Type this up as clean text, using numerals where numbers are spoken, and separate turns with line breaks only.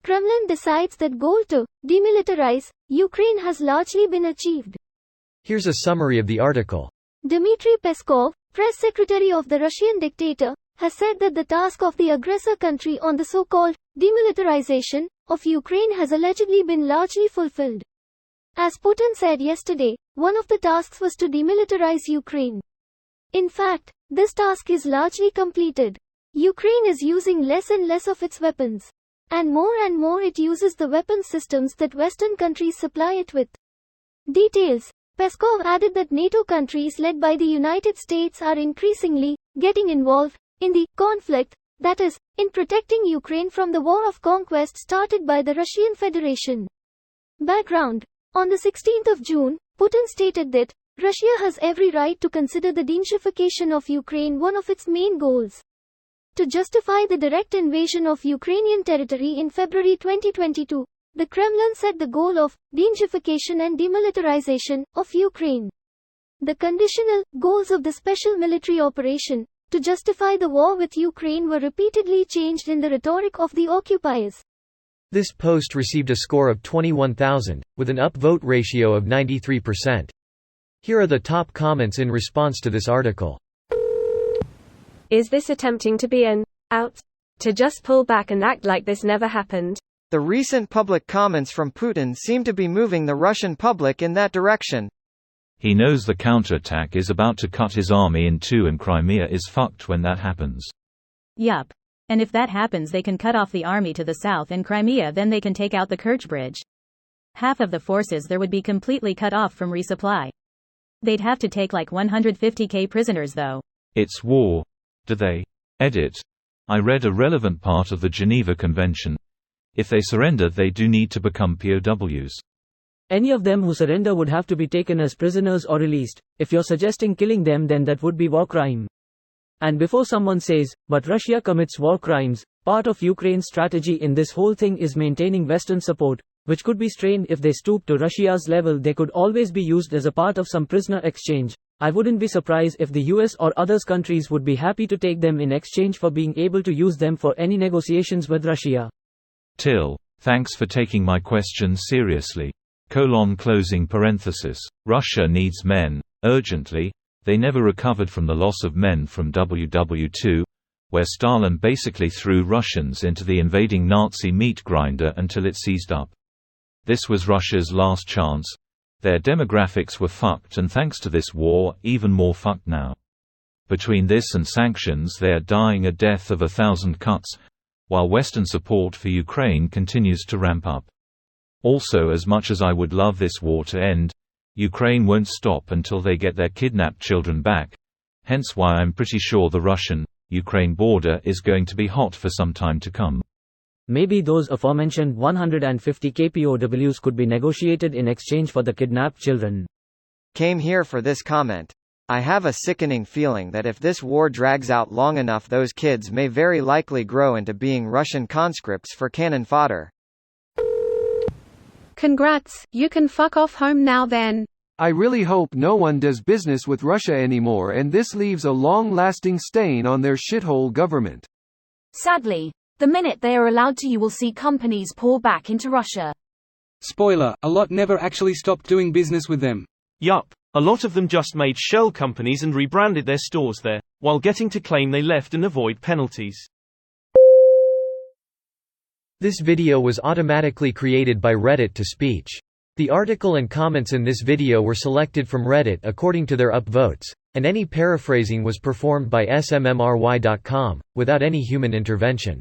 Kremlin decides that goal to demilitarize Ukraine has largely been achieved.
Here's a summary of the article.
Dmitry Peskov, press secretary of the Russian dictator, has said that the task of the aggressor country on the so-called demilitarization of Ukraine has allegedly been largely fulfilled. As Putin said yesterday, one of the tasks was to demilitarize Ukraine. In fact, this task is largely completed. Ukraine is using less and less of its weapons. And more it uses the weapon systems that Western countries supply it with. Details. Peskov added that NATO countries led by the United States are increasingly getting involved in the conflict, that is, in protecting Ukraine from the war of conquest started by the Russian Federation. Background. On the 16th of June, Putin stated that Russia has every right to consider the denazification of Ukraine one of its main goals. To justify the direct invasion of Ukrainian territory in February 2022, the Kremlin set the goal of denazification and demilitarization of Ukraine. The conditional goals of the special military operation to justify the war with Ukraine were repeatedly changed in the rhetoric of the occupiers.
This post received a score of 21,000, with an upvote ratio of 93%. Here are the top comments in response to this article.
Is this attempting to be an out? To just pull back and act like this never happened?
The recent public comments from Putin seem to be moving the Russian public in that direction.
He knows the counterattack is about to cut his army in two and Crimea is fucked when that happens.
Yup. And if that happens, they can cut off the army to the south and Crimea, then they can take out the Kerch Bridge. Half of the forces there would be completely cut off from resupply. They'd have to take like 150k prisoners though.
It's war. Do they? Edit. I read a relevant part of the Geneva Convention. If they surrender, they do need to become POWs.
Any of them who surrender would have to be taken as prisoners or released. If you're suggesting killing them, then that would be war crime. And before someone says, but Russia commits war crimes, part of Ukraine's strategy in this whole thing is maintaining Western support, which could be strained if they stoop to Russia's level. They could always be used as a part of some prisoner exchange. I wouldn't be surprised if the US or other countries would be happy to take them in exchange for being able to use them for any negotiations with Russia.
Till, thanks for taking my question seriously. Closing parenthesis. Russia needs men, urgently. They never recovered from the loss of men from WW2, where Stalin basically threw Russians into the invading Nazi meat grinder until it seized up. This was Russia's last chance. Their demographics were fucked, and thanks to this war, even more fucked now. Between this and sanctions, they are dying a death of 1,000 cuts, while Western support for Ukraine continues to ramp up. Also, as much as I would love this war to end, Ukraine won't stop until they get their kidnapped children back, hence why I'm pretty sure the Russian-Ukraine border is going to be hot for some time to come.
Maybe those aforementioned 150 KPOWs could be negotiated in exchange for the kidnapped children.
Came here for this comment. I have a sickening feeling that if this war drags out long enough, those kids may very likely grow into being Russian conscripts for cannon fodder.
Congrats, you can fuck off home now then.
I really hope no one does business with Russia anymore, and this leaves a long-lasting stain on their shithole government.
Sadly, the minute they are allowed to, you will see companies pour back into Russia.
Spoiler, a lot never actually stopped doing business with them.
Yup, a lot of them just made shell companies and rebranded their stores there, while getting to claim they left and avoid penalties.
This video was automatically created by Reddit to speech. The article and comments in this video were selected from Reddit according to their upvotes, and any paraphrasing was performed by smmry.com, without any human intervention.